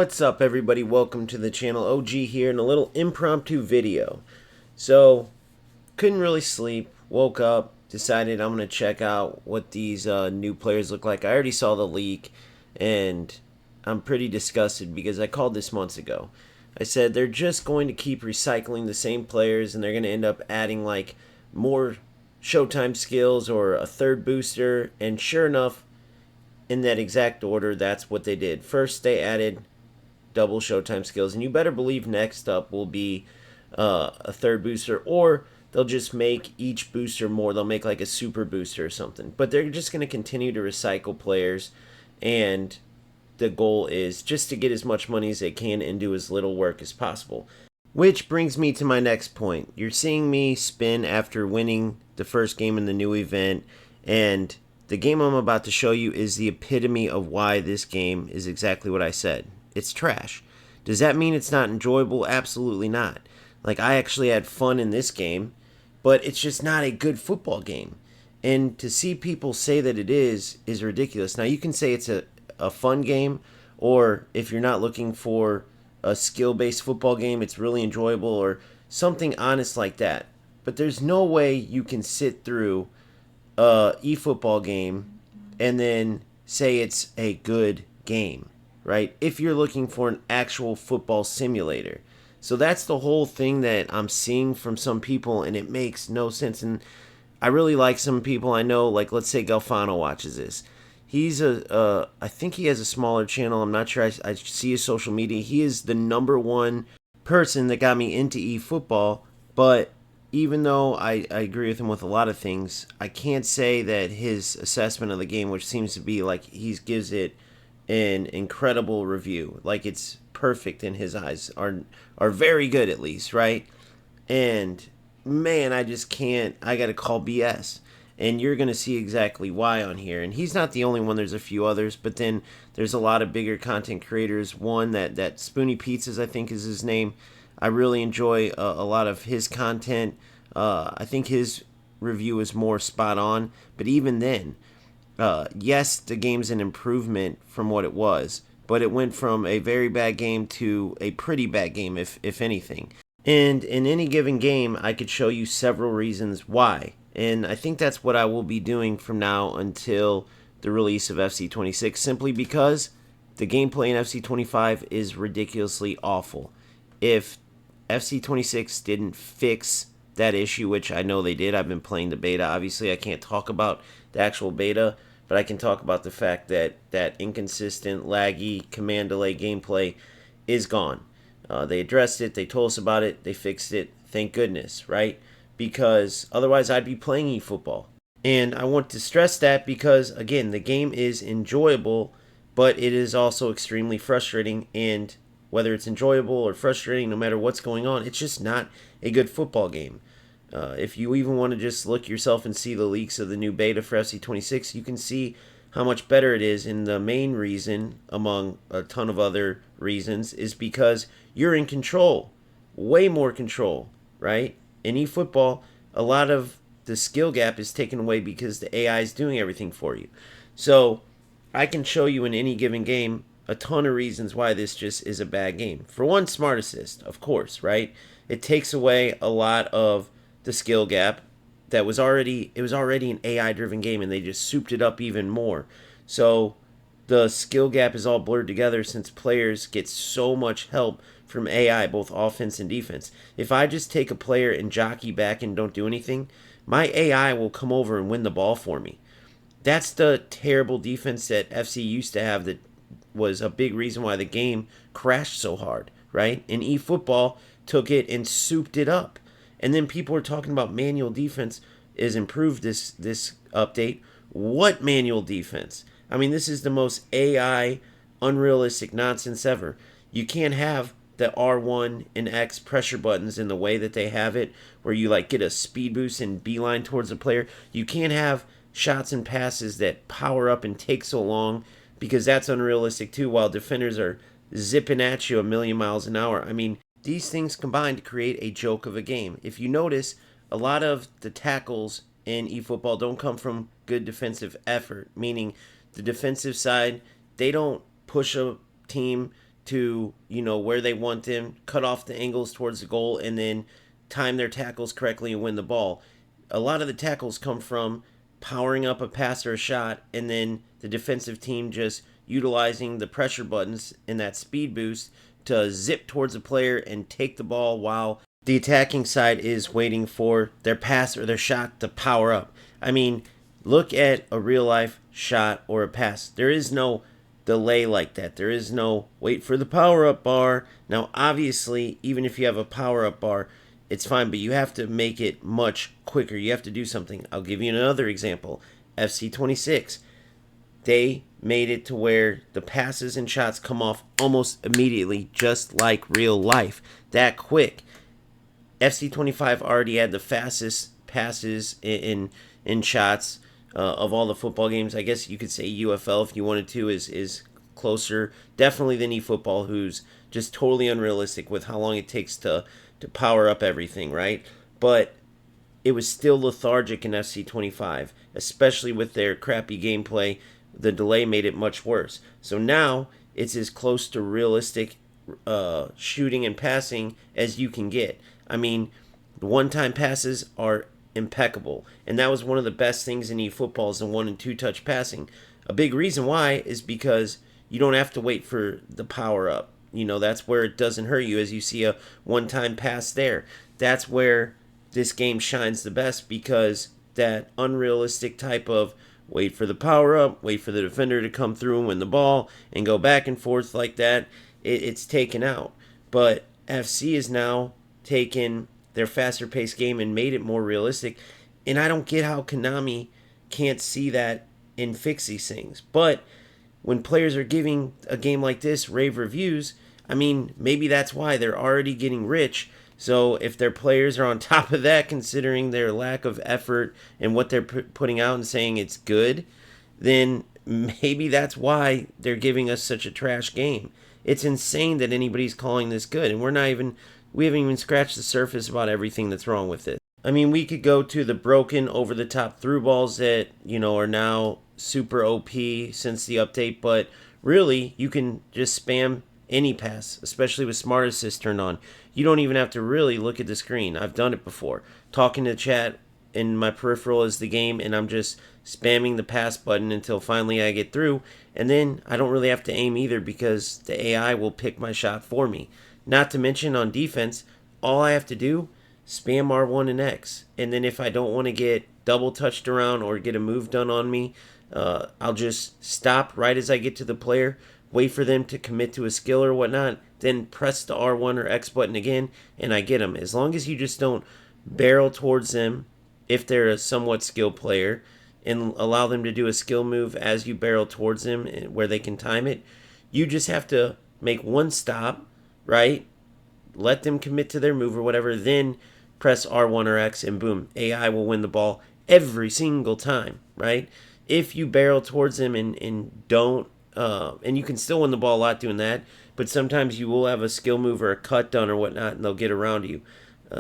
What's up, everybody? Welcome to the channel. OG here in a little impromptu video. So, couldn't really sleep, woke up, decided I'm going to check out what these new players look like. I already saw the leak, and I'm pretty disgusted because I called this months ago. I said they're just going to keep recycling the same players, and they're going to end up adding like more Showtime skills or a third booster, and sure enough, in that exact order, that's what they did. First, they added double Showtime skills, and you better believe next up will be a third booster, or they'll just make each booster more. They'll make like a super booster or something, but they're just going to continue to recycle players, and the goal is just to get as much money as they can and do as little work as possible. Which brings me to my next point. You're seeing me spin after winning the first game in the new event, and the game I'm about to show you is the epitome of why this game is exactly what I said. It's trash. Does that mean it's not enjoyable? Absolutely not. Like, I actually had fun in this game, but it's just not a good football game. And to see people say that it is ridiculous. Now, you can say it's a fun game, or if you're not looking for a skill-based football game, it's really enjoyable, or something honest like that. But there's no way you can sit through a eFootball game and then say it's a good game, right? If you're looking for an actual football simulator. So that's the whole thing that I'm seeing from some people, and it makes no sense. And I really like some people I know, like let's say Galfano watches this. He's I think he has a smaller channel. I'm not sure. I see his social media. He is the #1 person that got me into eFootball, but even though I agree with him with a lot of things, I can't say that his assessment of the game, which seems to be like he gives it an incredible review, like it's perfect in his eyes, are very good at least, right? And man, I just can't. I got to call BS. And you're going to see exactly why on here. And he's not the only one. There's a few others. But then there's a lot of bigger content creators. One that Spoony Pizzas, I think is his name. I really enjoy a lot of his content. I think his review is more spot on. But even then, yes, the game's an improvement from what it was. But it went from a very bad game to a pretty bad game, if anything. And in any given game, I could show you several reasons why. And I think that's what I will be doing from now until the release of FC26, simply because the gameplay in FC25 is ridiculously awful. If FC26 didn't fix that issue, which I know they did, I've been playing the beta. Obviously, I can't talk about the actual beta, but I can talk about the fact that that inconsistent, laggy, command delay gameplay is gone. They addressed it, they told us about it, they fixed it, thank goodness, right? Because otherwise I'd be playing eFootball. And I want to stress that because, again, the game is enjoyable, but it is also extremely frustrating. And whether it's enjoyable or frustrating, no matter what's going on, it's just not a good football game. If you even want to just look yourself and see the leaks of the new beta for FC26, you can see how much better it is. And the main reason, among a ton of other reasons, is because you're in control. Way more control, right? In eFootball, a lot of the skill gap is taken away because the AI is doing everything for you. So I can show you in any given game a ton of reasons why this just is a bad game. For one, smart assist, of course, right? It takes away a lot of the skill gap that was already an AI-driven game, and they just souped it up even more. So the skill gap is all blurred together since players get so much help from AI, both offense and defense. If I just take a player and jockey back and don't do anything, my AI will come over and win the ball for me. That's the terrible defense that FC used to have that was a big reason why the game crashed so hard, right? And eFootball took it and souped it up. And then people are talking about manual defense is improved this update. What manual defense? I mean, this is the most AI unrealistic nonsense ever. You can't have the R1 and X pressure buttons in the way that they have it, where you like get a speed boost and beeline towards the player. You can't have shots and passes that power up and take so long, because that's unrealistic too, while defenders are zipping at you a million miles an hour. I mean, these things combine to create a joke of a game. If you notice, a lot of the tackles in eFootball don't come from good defensive effort, meaning the defensive side, they don't push a team to, where they want them, cut off the angles towards the goal, and then time their tackles correctly and win the ball. A lot of the tackles come from powering up a pass or a shot, and then the defensive team just utilizing the pressure buttons and that speed boost to zip towards a player and take the ball while the attacking side is waiting for their pass or their shot to power up. I mean, look at a real life shot or a pass. There is no delay like that. There is no wait for the power up bar. Now, obviously, even if you have a power up bar, it's fine, but you have to make it much quicker. You have to do something. I'll give you another example. FC26. They made it to where the passes and shots come off almost immediately, just like real life. That quick. FC25 already had the fastest passes in shots of all the football games. I guess you could say UFL, if you wanted to, is closer definitely than eFootball, who's just totally unrealistic with how long it takes to power up everything, right? But it was still lethargic in FC25, especially with their crappy gameplay. The delay made it much worse. So now it's as close to realistic shooting and passing as you can get. I mean, the one-time passes are impeccable, and that was one of the best things in eFootball is the 1- and 2-touch passing. A big reason why is because you don't have to wait for the power-up. That's where it doesn't hurt you, as you see a one-time pass there. That's where this game shines the best, because that unrealistic type of wait for the power-up, wait for the defender to come through and win the ball, and go back and forth like that, it's taken out. But FC is now taken their faster-paced game and made it more realistic, and I don't get how Konami can't see that and fix these things. But when players are giving a game like this rave reviews, I mean, maybe that's why they're already getting rich. So if their players are on top of that, considering their lack of effort and what they're putting out and saying it's good, then maybe that's why they're giving us such a trash game. It's insane that anybody's calling this good, and we haven't even scratched the surface about everything that's wrong with it. I mean, we could go to the broken over-the-top through balls that, are now super OP since the update, but really, you can just spam any pass, especially with Smart Assist turned on. You don't even have to really look at the screen. I've done it before. Talking to chat in my peripheral is the game, and I'm just spamming the pass button until finally I get through, and then I don't really have to aim either, because the AI will pick my shot for me. Not to mention on defense, all I have to do, spam R1 and X, and then if I don't want to get double touched around or get a move done on me, I'll just stop right as I get to the player, wait for them to commit to a skill or whatnot, then press the R1 or X button again, and I get them. As long as you just don't barrel towards them if they're a somewhat skilled player, and allow them to do a skill move as you barrel towards them where they can time it, you just have to make one stop, right? Let them commit to their move or whatever, then press R1 or X, and boom, AI will win the ball every single time, right? If you barrel towards them and don't, and you can still win the ball a lot doing that, but sometimes you will have a skill move or a cut done or whatnot, and they'll get around you.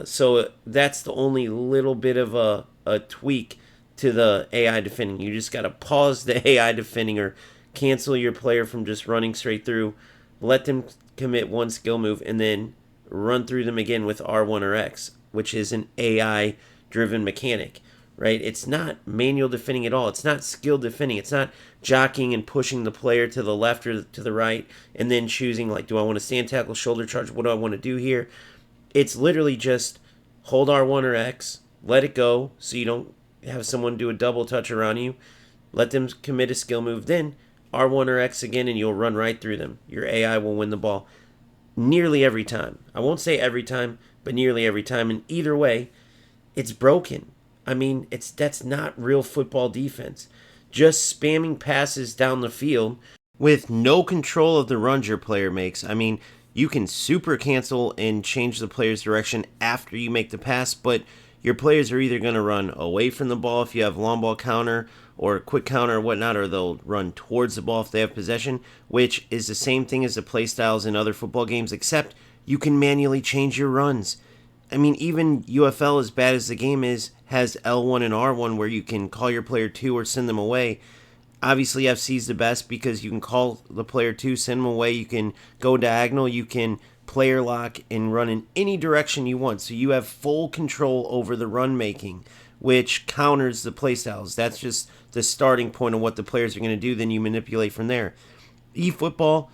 So that's the only little bit of a tweak to the AI defending. You just got to pause the AI defending or cancel your player from just running straight through. Let them commit one skill move and then run through them again with R1 or X, which is an AI-driven mechanic, right? It's not manual defending at all. It's not skill defending. It's not jockeying and pushing the player to the left or to the right and then choosing, like, do I want to stand tackle, shoulder charge? What do I want to do here? It's literally just hold R1 or X, let it go so you don't have someone do a double touch around you, let them commit a skill move, then R1 or X again, and you'll run right through them. Your AI will win the ball nearly every time. I won't say every time, but nearly every time. And either way, it's broken. I mean, that's not real football defense. Just spamming passes down the field with no control of the runs your player makes. I mean, you can super cancel and change the player's direction after you make the pass, but your players are either going to run away from the ball if you have long ball counter or quick counter or whatnot, or they'll run towards the ball if they have possession, which is the same thing as the play styles in other football games, except you can manually change your runs. I mean, even UFL, as bad as the game is, has L1 and R1 where you can call your player to or send them away. Obviously, FC is the best because you can call the player to, send them away. You can go diagonal. You can player lock and run in any direction you want. So you have full control over the run making, which counters the playstyles. That's just the starting point of what the players are going to do. Then you manipulate from there. eFootball,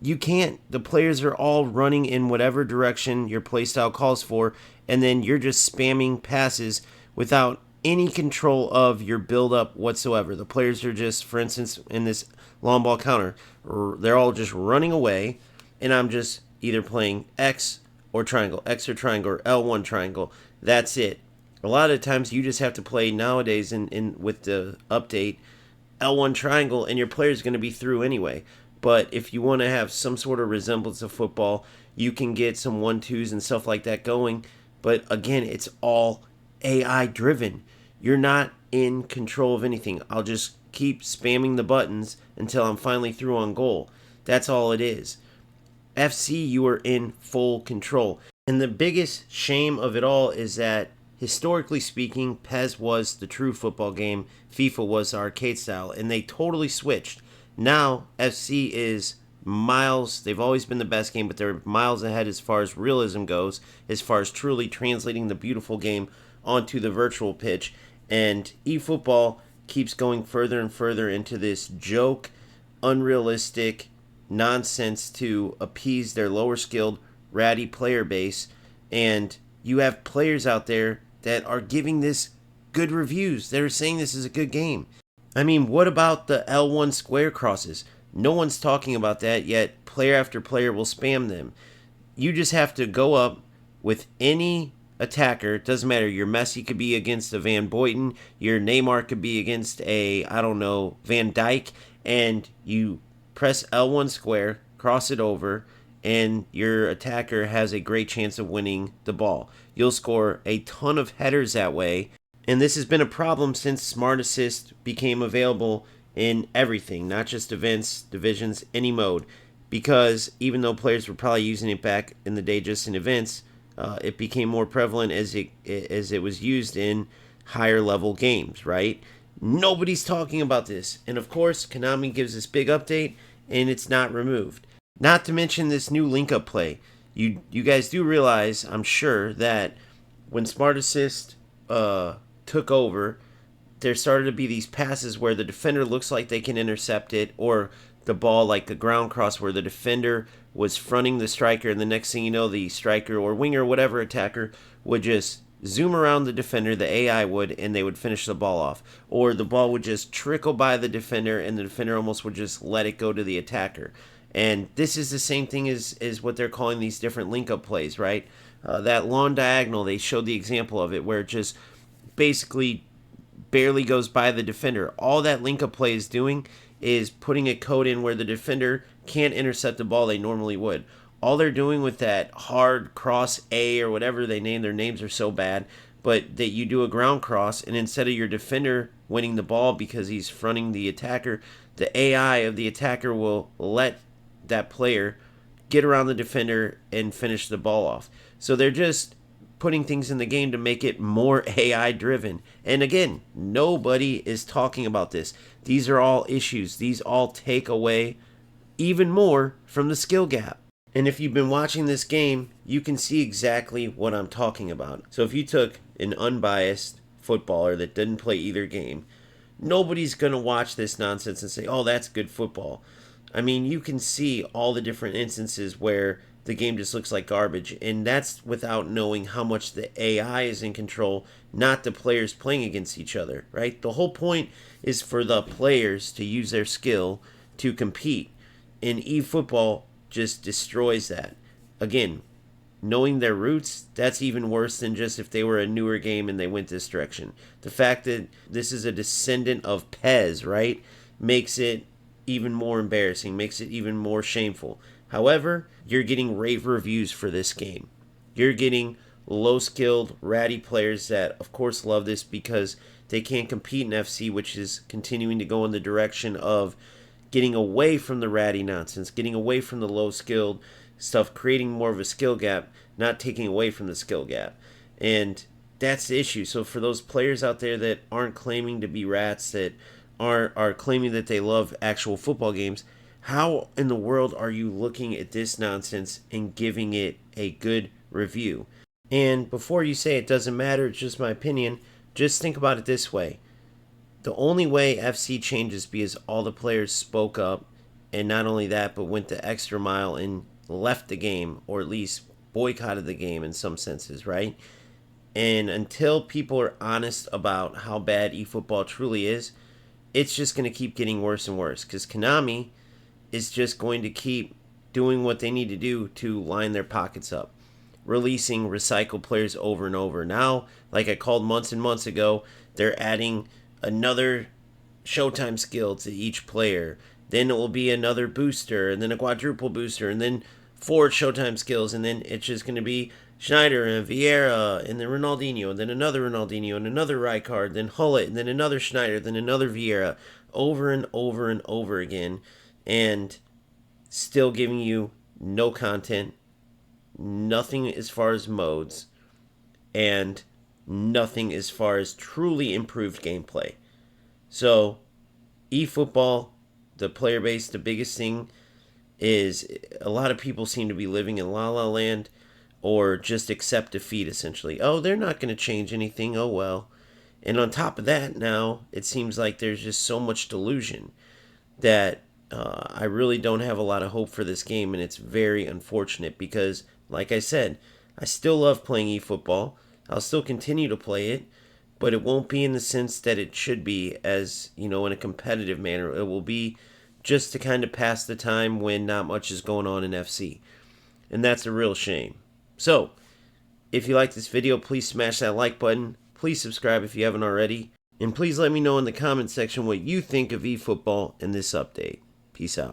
you can't. The players are all running in whatever direction your playstyle calls for, and then you're just spamming passes without any control of your build-up whatsoever. The players are just, for instance, in this long ball counter, they're all just running away, and I'm just either playing X or triangle, X or triangle, or L1 triangle. That's it. A lot of times you just have to play nowadays with the update L1 triangle, and your player is going to be through anyway. But if you want to have some sort of resemblance of football, you can get some 1-2s and stuff like that going. But again, it's all AI driven. You're not in control of anything. I'll just keep spamming the buttons until I'm finally through on goal. That's all it is. FC, you are in full control. And the biggest shame of it all is that, historically speaking, PES was the true football game. FIFA was the arcade style. And they totally switched. Now, FC is miles. They've always been the best game, but they're miles ahead as far as realism goes, as far as truly translating the beautiful game onto the virtual pitch. And eFootball keeps going further and further into this joke, unrealistic nonsense to appease their lower skilled, ratty player base. And you have players out there that are giving this good reviews. They're saying this is a good game. I mean, what about the L1 square crosses? No one's talking about that, yet player after player will spam them. You just have to go up with any attacker. It doesn't matter. Your Messi could be against a Van Boyten. Your Neymar could be against a, I don't know, Van Dijk. And you press L1 square, cross it over, and your attacker has a great chance of winning the ball. You'll score a ton of headers that way. And this has been a problem since Smart Assist became available in everything, not just events, divisions, any mode. Because even though players were probably using it back in the day just in events, it became more prevalent as it was used in higher level games, right? Nobody's talking about this. And of course, Konami gives this big update, and it's not removed. Not to mention this new link-up play. You guys do realize, I'm sure, that when Smart Assist took over, there started to be these passes where the defender looks like they can intercept it, or the ball like a ground cross where the defender was fronting the striker, and the next thing you know, the striker or winger, whatever attacker, would just zoom around the defender, the AI would, and they would finish the ball off. Or the ball would just trickle by the defender, and the defender almost would just let it go to the attacker. And this is the same thing as what they're calling these different link-up plays, right? That long diagonal, they showed the example of it, where it just basically barely goes by the defender. All that link-up play is doing is putting a code in where the defender can't intercept the ball they normally would. All they're doing with that hard cross A or whatever they name, their names are so bad, but that you do a ground cross, and instead of your defender winning the ball because he's fronting the attacker, the AI of the attacker will let that player get around the defender and finish the ball off. So they're just putting things in the game to make it more AI driven. And again, nobody is talking about this. These are all issues. These all take away even more from the skill gap. And if you've been watching this game, you can see exactly what I'm talking about. So if you took an unbiased footballer that didn't play either game, nobody's going to watch this nonsense and say, oh, that's good football. I mean, you can see all the different instances where the game just looks like garbage, and that's without knowing how much the AI is in control, not the players playing against each other, right? The whole point is for the players to use their skill to compete, and eFootball just destroys that. Again, knowing their roots, that's even worse than just if they were a newer game and they went this direction. The fact that this is a descendant of PES, right, makes it even more embarrassing, makes it even more shameful. However, you're getting rave reviews for this game. You're getting low-skilled, ratty players that, of course, love this because they can't compete in FC, which is continuing to go in the direction of getting away from the ratty nonsense, getting away from the low-skilled stuff, creating more of a skill gap, not taking away from the skill gap. And that's the issue. So for those players out there that aren't claiming to be rats, that are claiming that they love actual football games, how in the world are you looking at this nonsense and giving it a good review? And before you say it doesn't matter, it's just my opinion, just think about it this way. The only way FC changes because all the players spoke up, and not only that, but went the extra mile and left the game, or at least boycotted the game in some senses, right? And until people are honest about how bad eFootball truly is, it's just going to keep getting worse and worse, because Konami is just going to keep doing what they need to do to line their pockets up, releasing recycled players over and over. Now, like I called months and months ago, they're adding another Showtime skill to each player. Then it will be another booster, and then a quadruple booster, and then 4 Showtime skills, and then it's just going to be Schneider and Vieira, and then Ronaldinho, and then another Ronaldinho, and another Rijkaard, then Hullet, and then another Schneider, then another Vieira, over and over and over again, and still giving you no content, nothing as far as modes, and nothing as far as truly improved gameplay. So, eFootball, the player base, the biggest thing is a lot of people seem to be living in La La Land, or just accept defeat, essentially. Oh, they're not going to change anything. Oh, well. And on top of that, now, it seems like there's just so much delusion that I really don't have a lot of hope for this game, and it's very unfortunate because, like I said, I still love playing eFootball. I'll still continue to play it, but it won't be in the sense that it should be, as, in a competitive manner. It will be just to kind of pass the time when not much is going on in FC. And that's a real shame. So, if you like this video, please smash that like button. Please subscribe if you haven't already. And please let me know in the comment section what you think of eFootball and this update. Peace out.